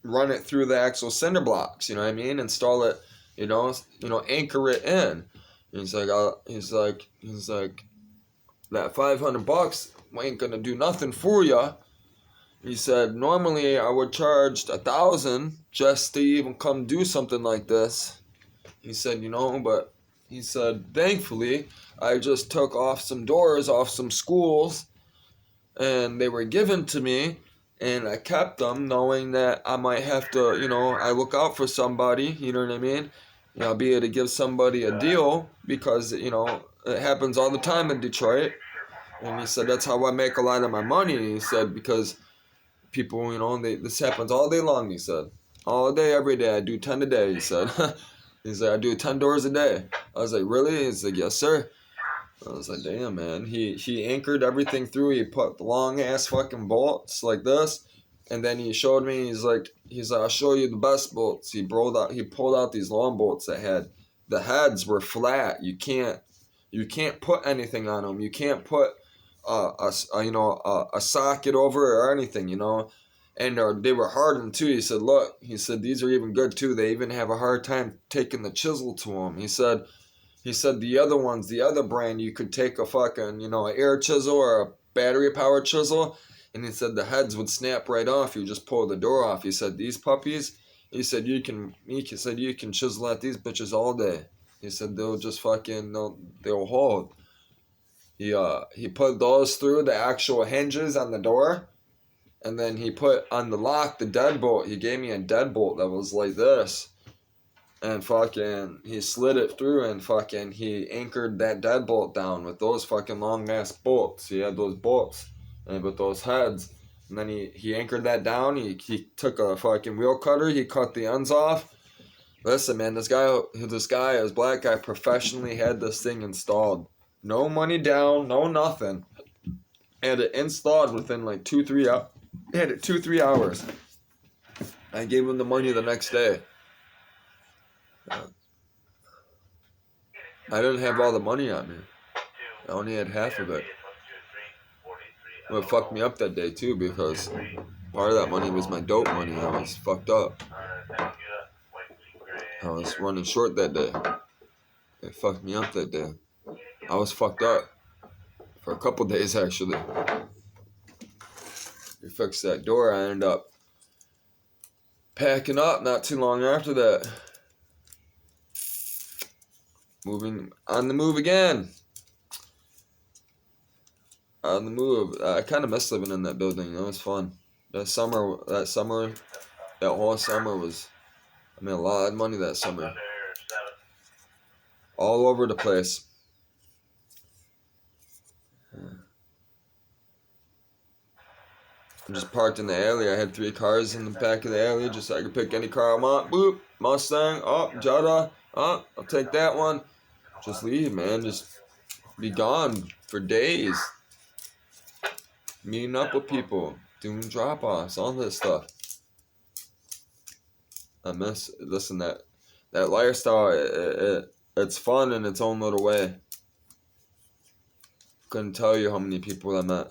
run it through the actual cinder blocks, you know what I mean? Install it Anchor it in. He's like, that $500 ain't gonna do nothing for you. He said, normally I would charge 1,000 just to even come do something like this. He said, but he said, thankfully, I just took off some doors off some schools and they were given to me and I kept them knowing that I might have to, I look out for somebody, you know what I mean? I'll be able to give somebody a deal because, it happens all the time in Detroit. And he said, that's how I make a lot of my money. He said, because people, this happens all day long, he said. All day, every day. I do 10 a day, he said. He's like, I do 10 doors a day. I was like, really? He's like, yes, sir. I was like, damn, man. He anchored everything through. He put long ass fucking bolts like this. And then he showed me, he's like, I'll show you the best bolts. He pulled out these long bolts that had, the heads were flat. You can't put anything on them. You can't put a socket over it or anything, and they were hardened too. He said, look, these are even good too. They even have a hard time taking the chisel to them. He said the other ones, the other brand, you could take a fucking, an air chisel or a battery powered chisel, and he said the heads would snap right off. You just pull the door off. He said these puppies, he said you can chisel at these bitches all day. He said they'll just fucking, they'll hold. He put those through the actual hinges on the door, and then he put on the lock the deadbolt. He gave me a deadbolt that was like this, and fucking he slid it through, and fucking he anchored that deadbolt down with those fucking long ass bolts. He had those bolts and with those heads, and then he anchored that down. He took a fucking wheel cutter. He cut the ends off. Listen, man, this black guy, professionally had this thing installed. No money down, no nothing. Had it installed within like 2-3 hours. Had it 2-3 hours. I gave him the money the next day. I didn't have all the money on me. I only had half of it. Well, it fucked me up that day too, because part of that money was my dope money. I was fucked up. I was running short that day. It fucked me up that day. I was fucked up for a couple days actually. We fixed that door. I ended up packing up not too long after that. Moving on the move again. On the move. I kind of miss living in that building. It was fun. That whole summer was, I made a lot of money that summer. All over the place. I just parked in the alley. I had 3 cars in the back of the alley, just so I could pick any car I want. Boop, Mustang, Jetta, I'll take that one. Just leave, man. Just be gone for days. Meeting up with people, doing drop-offs, all this stuff. Listen, that lifestyle, it's fun in its own little way. Couldn't tell you how many people I met.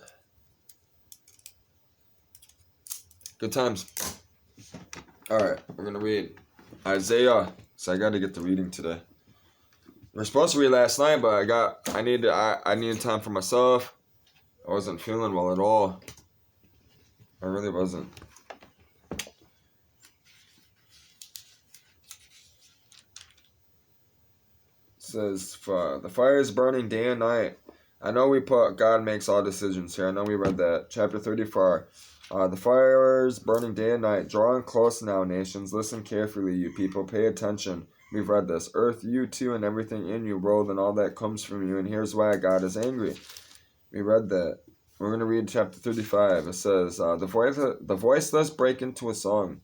Good times. Alright, we're gonna read Isaiah. So I gotta get the reading today. We were supposed to read last night, but I needed time for myself. I wasn't feeling well at all. I really wasn't. It says, the fire is burning day and night. I know God makes all decisions here. I know we read that. Chapter 34. The fire is burning day and night. Drawing close now, nations. Listen carefully, you people. Pay attention. We've read this. Earth, you too, and everything in you, world, and all that comes from you. And here's why God is angry. We read that. We're going to read chapter 35. It says, the voiceless break into a song.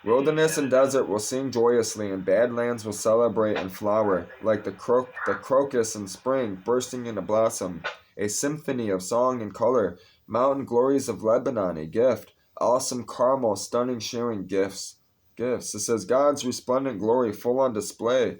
Wilderness and desert will sing joyously, and badlands will celebrate and flower, like the crocus in spring bursting into blossom. A symphony of song and color. Mountain glories of Lebanon, a gift. Awesome Carmel, stunning sharing gifts. It says, God's resplendent glory full on display.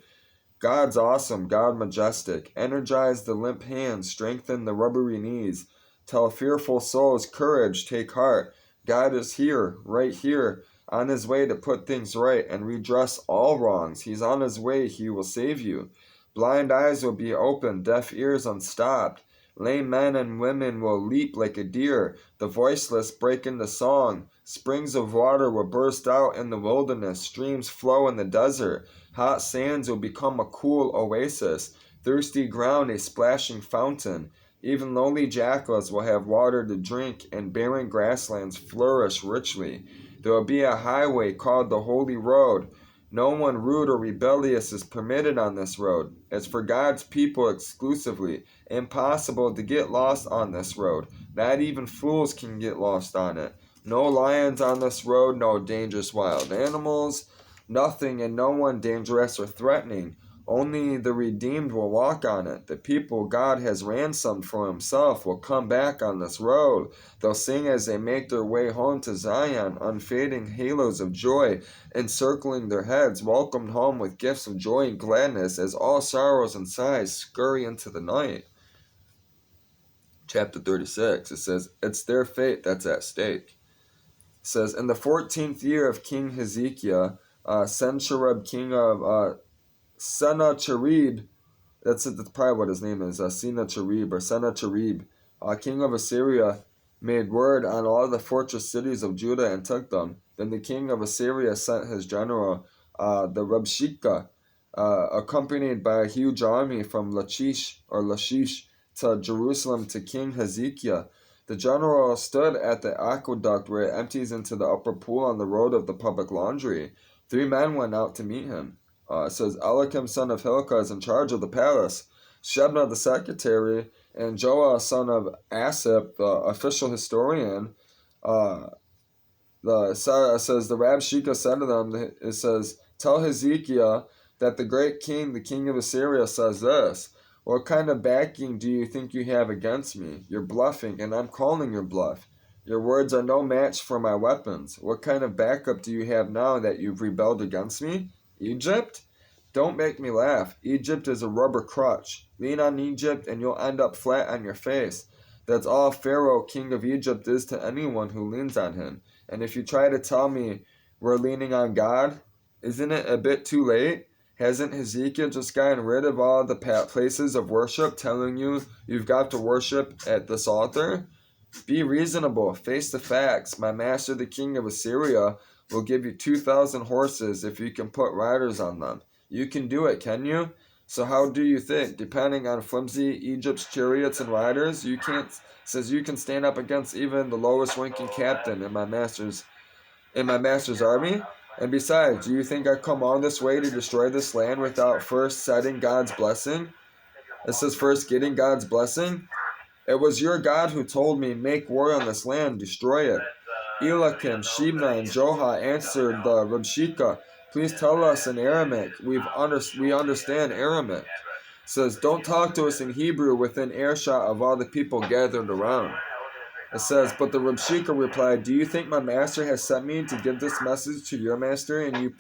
God's awesome, God majestic. Energize the limp hands, strengthen the rubbery knees. Tell fearful souls, courage, take heart. God is here, right here. on his way to put things right and redress all wrongs. He's on his way, he will save you. Blind eyes will be opened, deaf ears unstopped. Lame men and women will leap like a deer, the voiceless break into song. Springs of water will burst out in the wilderness, streams flow in the desert. Hot sands will become a cool oasis, thirsty ground a splashing fountain. Even lowly jackals will have water to drink, and barren grasslands flourish richly. There will be a highway called the Holy Road. No one rude or rebellious is permitted on this road. It's for God's people exclusively. Impossible to get lost on this road. Not even fools can get lost on it. No lions on this road, no dangerous wild animals, nothing and no one dangerous or threatening. Only the redeemed will walk on it. The people God has ransomed for himself will come back on this road. They'll sing as they make their way home to Zion, unfading halos of joy encircling their heads, welcomed home with gifts of joy and gladness as all sorrows and sighs scurry into the night. Chapter 36, it says, it's their fate that's at stake. It says, in the 14th year of King Hezekiah, Sennacherib, king of Sennacherib, that's probably what his name is, Sennacherib or Sennacherib, king of Assyria, made word on all the fortress cities of Judah and took them. Then the king of Assyria sent his general, the Rabshakeh, accompanied by a huge army from Lachish to Jerusalem to King Hezekiah. The general stood at the aqueduct where it empties into the upper pool on the road of the public laundry. 3 men went out to meet him. It says, Eliakim son of Hilkiah is in charge of the palace. Shebna the secretary, and Joah son of Asaph, the official historian, says the Rabshakeh said to them, it says, tell Hezekiah that the great king, the king of Assyria, says this. What kind of backing do you think you have against me? You're bluffing, and I'm calling your bluff. Your words are no match for my weapons. What kind of backup do you have now that you've rebelled against me? Egypt? Don't make me laugh. Egypt is a rubber crutch. Lean on Egypt and you'll end up flat on your face. That's all Pharaoh, king of Egypt, is to anyone who leans on him. And if you try to tell me we're leaning on God, isn't it a bit too late? Hasn't Hezekiah just gotten rid of all the places of worship, telling you you've got to worship at this altar? Be reasonable. Face the facts. My master, the king of Assyria, will give you 2,000 horses if you can put riders on them. You can do it, can you? So how do you think? Depending on flimsy Egypt's chariots and riders, you can stand up against even the lowest ranking captain in my master's army? And besides, do you think I come all this way to destroy this land without first setting God's blessing? It says first getting God's blessing. It was your God who told me, make war on this land, destroy it. Eliakim, Shebna, and Joah answered the Rabshakeh, please tell us in Aramaic. We understand Aramaic. It says, don't talk to us in Hebrew within earshot of all the people gathered around. It says, but the Rabshakeh replied, do you think my master has sent me to give this message to your master and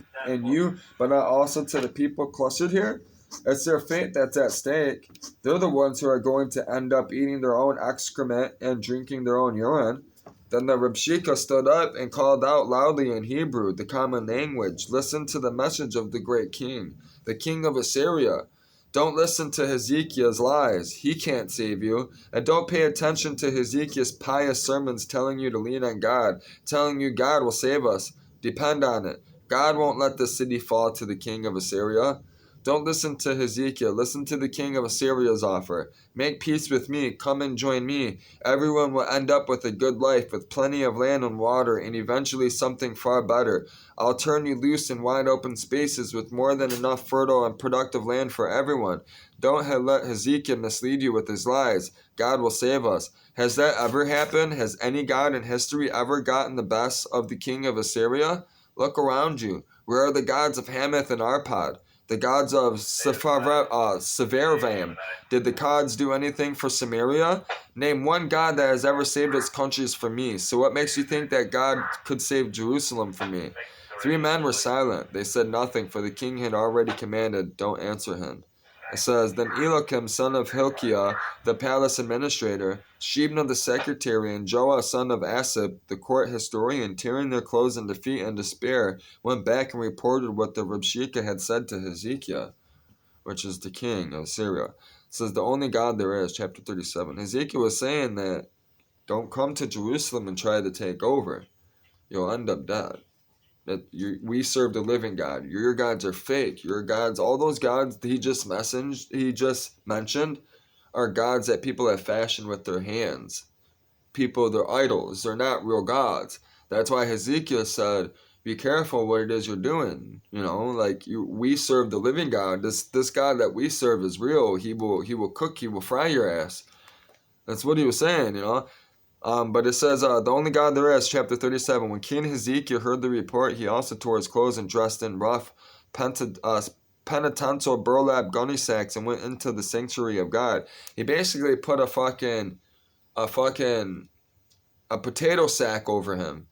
you, but not also to the people clustered here? It's their fate that's at stake. They're the ones who are going to end up eating their own excrement and drinking their own urine. Then the Rabshakeh stood up and called out loudly in Hebrew, the common language, listen to the message of the great king, the king of Assyria. Don't listen to Hezekiah's lies. He can't save you. And don't pay attention to Hezekiah's pious sermons telling you to lean on God, telling you God will save us. Depend on it. God won't let the city fall to the king of Assyria. Don't listen to Hezekiah. Listen to the king of Assyria's offer. Make peace with me. Come and join me. Everyone will end up with a good life, with plenty of land and water, and eventually something far better. I'll turn you loose in wide open spaces with more than enough fertile and productive land for everyone. Don't let Hezekiah mislead you with his lies. God will save us. Has that ever happened? Has any God in history ever gotten the best of the king of Assyria? Look around you. Where are the gods of Hamath and Arpad? The gods of Sepharvaim. Did the gods do anything for Samaria? Name one god that has ever saved its countries for me. So what makes you think that God could save Jerusalem for me? 3 men were silent. They said nothing, for the king had already commanded, don't answer him. It says, Then Eliakim, son of Hilkiah, the palace administrator, Shebna the secretary, and Joah, son of Asaph, the court historian, tearing their clothes in defeat and despair, went back and reported what the Rabshakeh had said to Hezekiah, which is the king of Syria. It says, The only God there is, chapter 37. Hezekiah was saying that don't come to Jerusalem and try to take over. You'll end up dead. That we serve the living God. Your gods are fake. Your gods, all those gods he just mentioned, are gods that people have fashioned with their hands. People, they're idols. They're not real gods. That's why Hezekiah said, "Be careful what it is you're doing." We serve the living God. This God that we serve is real. He will cook. He will fry your ass. That's what he was saying. But it says, the only God there is, chapter 37. When King Hezekiah heard the report, he also tore his clothes and dressed in rough penitential burlap gunny sacks and went into the sanctuary of God. He basically put a potato sack over him.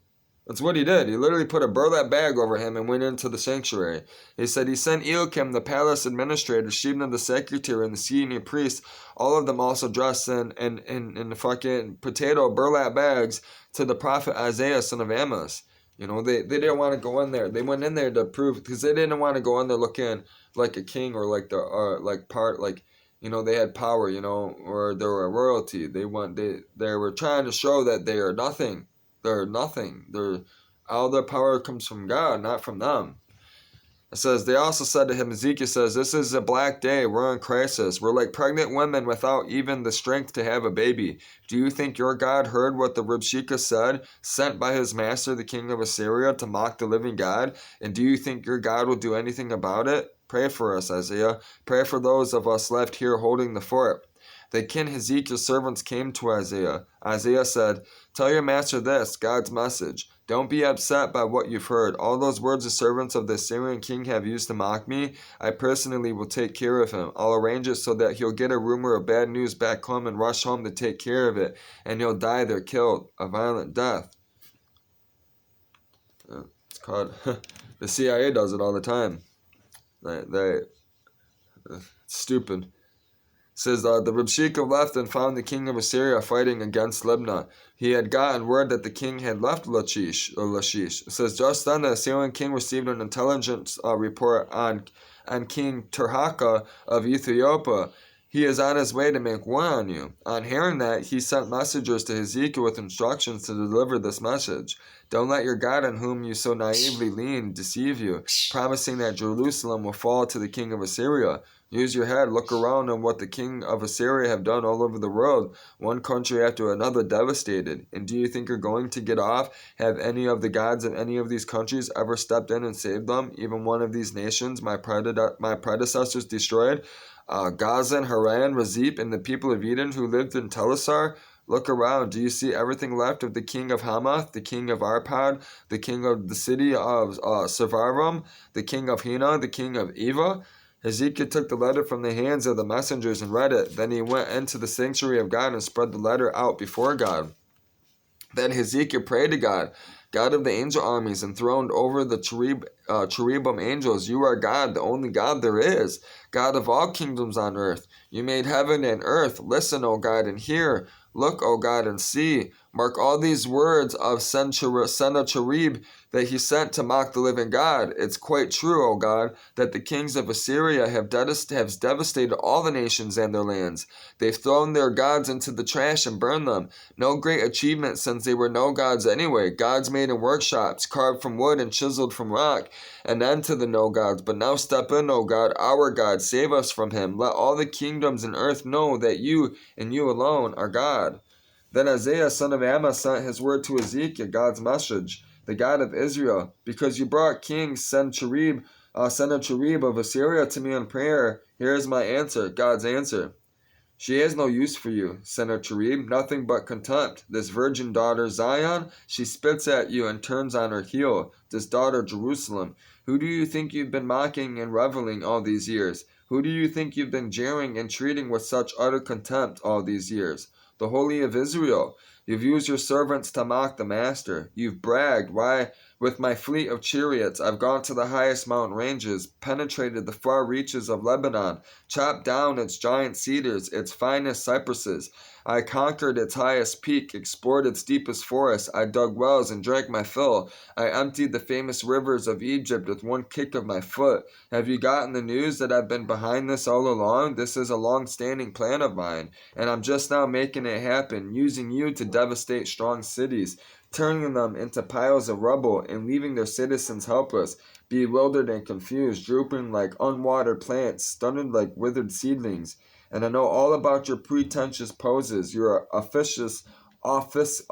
That's what he did. He literally put a burlap bag over him and went into the sanctuary. He said he sent Eliakim, the palace administrator, Shebna the secretary, and the senior priest, all of them also dressed in the fucking potato burlap bags, to the prophet Isaiah, son of Amos. They didn't want to go in there. They went in there to prove, because they didn't want to go in there looking like a king or like they had power, or they were royalty. They were trying to show that they are nothing. They're nothing. All their power comes from God, not from them. It says, they also said to him, Ezekiel says, this is a black day. We're in crisis. We're like pregnant women without even the strength to have a baby. Do you think your God heard what the Rabshakeh said, sent by his master, the king of Assyria, to mock the living God? And do you think your God will do anything about it? Pray for us, Isaiah. Pray for those of us left here holding the fort. The king Hezekiah's servants came to Isaiah. Isaiah said, Tell your master this, God's message. Don't be upset by what you've heard. All those words the servants of the Assyrian king have used to mock me, I personally will take care of him. I'll arrange it so that he'll get a rumor of bad news back home and rush home to take care of it, and he'll die there killed, a violent death. It's called, the CIA does it all the time. Stupid. It says, the Rabshakeh left and found the king of Assyria fighting against Libnah. He had gotten word that the king had left Lachish. It says, just then the Assyrian king received an intelligence report on King Tirhakah of Ethiopia. He is on his way to make war on you. On hearing that, he sent messengers to Hezekiah with instructions to deliver this message. Don't let your God on whom you so naively lean deceive you, promising that Jerusalem will fall to the king of Assyria. Use your head, look around on what the king of Assyria have done all over the world, one country after another devastated. And do you think you're going to get off? Have any of the gods of any of these countries ever stepped in and saved them? Even one of these nations my predecessors destroyed? Gaza and Haran, Rezip, and the people of Eden who lived in Telassar? Look around. Do you see everything left of the king of Hamath, the king of Arpad, the king of the city of Sevarim, the king of Hena, the king of Eva? Hezekiah took the letter from the hands of the messengers and read it. Then he went into the sanctuary of God and spread the letter out before God. Then Hezekiah prayed to God, God of the angel armies, enthroned over the cherubim angels. You are God, the only God there is, God of all kingdoms on earth. You made heaven and earth. Listen, O God, and hear. Look, O God, and see. Mark all these words of Sennacherib that he sent to mock the living God. It's quite true, O God, that the kings of Assyria have devastated all the nations and their lands. They've thrown their gods into the trash and burned them. No great achievement, since they were no gods anyway. Gods made in workshops, carved from wood and chiseled from rock. An end to the no gods. But now step in, O God, our God. Save us from him. Let all the kingdoms in earth know that you and you alone are God. Then Isaiah, son of Amos, sent his word to Ezekiel, God's message, the God of Israel, because you brought King Sennacherib of Assyria to me in prayer. Here is my answer, God's answer. She has no use for you, Sennacherib, nothing but contempt. This virgin daughter Zion, she spits at you and turns on her heel. This daughter Jerusalem, who do you think you've been mocking and reveling all these years? Who do you think you've been jeering and treating with such utter contempt all these years? The Holy of Israel. You've used your servants to mock the master. You've bragged, why, with my fleet of chariots, I've gone to the highest mountain ranges, penetrated the far reaches of Lebanon, chopped down its giant cedars, its finest cypresses. I conquered its highest peak, explored its deepest forests. I dug wells and drank my fill. I emptied the famous rivers of Egypt with one kick of my foot. Have you gotten the news that I've been behind this all along? This is a long-standing plan of mine, and I'm just now making it happen, using you to devastate strong cities, turning them into piles of rubble and leaving their citizens helpless, bewildered and confused, drooping like unwatered plants, stunted like withered seedlings. And I know all about your pretentious poses, your officious comings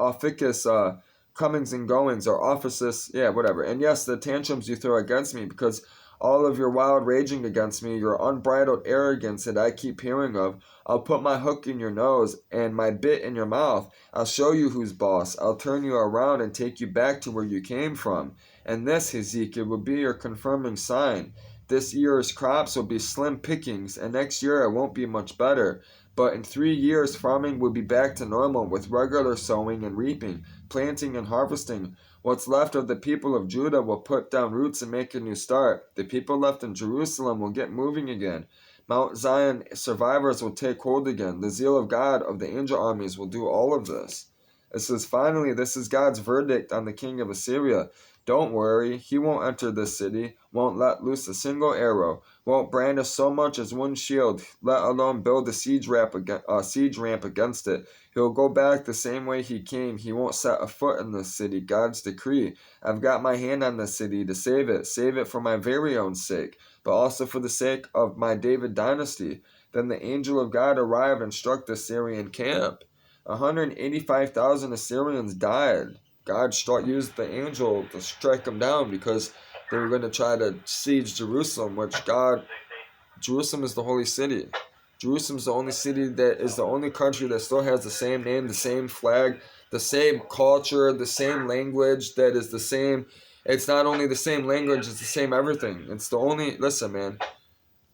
and goings, or offices, yeah, whatever. And yes, the tantrums you throw against me, because all of your wild raging against me, your unbridled arrogance that I keep hearing of. I'll put my hook in your nose and my bit in your mouth. I'll show you who's boss. I'll turn you around and take you back to where you came from. And this, Hezekiah, will be your confirming sign. This year's crops will be slim pickings, and next year it won't be much better. But in 3 years, farming will be back to normal with regular sowing and reaping, planting and harvesting. What's left of the people of Judah will put down roots and make a new start. The people left in Jerusalem will get moving again. Mount Zion survivors will take hold again. The zeal of God of the angel armies will do all of this. It says, finally, this is God's verdict on the king of Assyria. Don't worry, he won't enter this city, won't let loose a single arrow, won't brandish so much as one shield, let alone build a siege ramp against it. He'll go back the same way he came. He won't set a foot in this city. God's decree. I've got my hand on this city to save it for my very own sake, but also for the sake of my David dynasty. Then the angel of God arrived and struck the Syrian camp. 185,000 Assyrians died. God used the angel to strike them down because they were going to try to siege Jerusalem, Jerusalem is the holy city. Jerusalem is the only city that is the only country that still has the same name, the same flag, the same culture, the same language, that is the same. It's not only the same language, it's the same everything. It's the only, listen, man,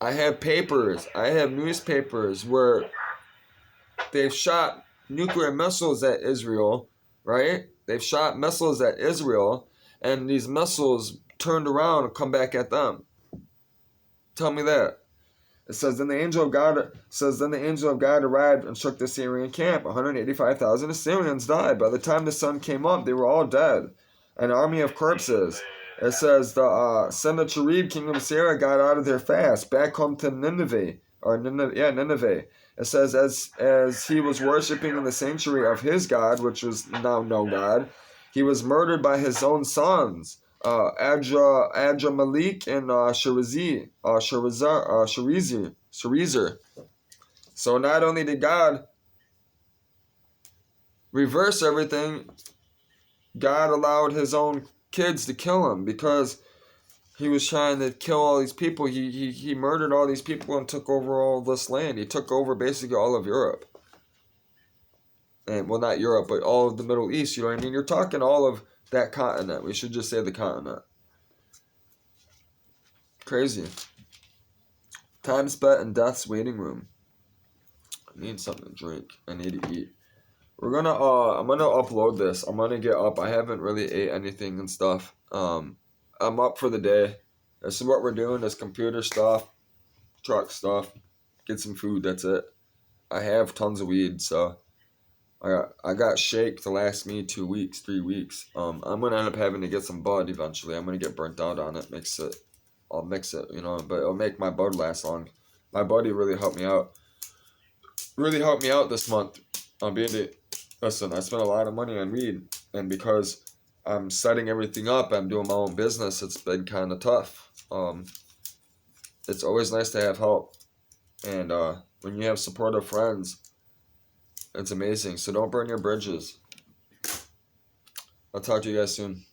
I have newspapers where they've shot nuclear missiles at Israel, right? They've shot missiles at Israel, and these missiles turned around and come back at them. Tell me that. It says, then the angel of God arrived and shook the Syrian camp. 185,000 Assyrians died. By the time the sun came up, they were all dead. An army of corpses. It says the Sennacherib, king of Assyria, got out of their fast, back home to Nineveh. Nineveh. It says, as he was worshipping in the sanctuary of his God, which was now no God, he was murdered by his own sons, Adrammelech and Sharezer. So not only did God reverse everything, God allowed his own kids to kill him because he was trying to kill all these people. He murdered all these people and took over all this land. He took over basically all of Europe. And, well, not Europe, but all of the Middle East, you know what I mean? You're talking all of that continent. We should just say the continent. Crazy. Time spent in death's waiting room. I need something to drink. I need to eat. I'm gonna upload this. I'm gonna get up. I haven't really ate anything and stuff. I'm up for the day. This is what we're doing. This computer stuff, truck stuff, get some food. That's it. I have tons of weed, so I got shake to last me 2 weeks, 3 weeks. I'm gonna end up having to get some bud eventually. I'm gonna get burnt out on it. I'll mix it, but it'll make my bud last long. My buddy really helped me out. Really helped me out this month. Listen, I spent a lot of money on weed, and because I'm setting everything up, I'm doing my own business, it's been kind of tough. It's always nice to have help, and when you have supportive friends, it's amazing. So don't burn your bridges. I'll talk to you guys soon.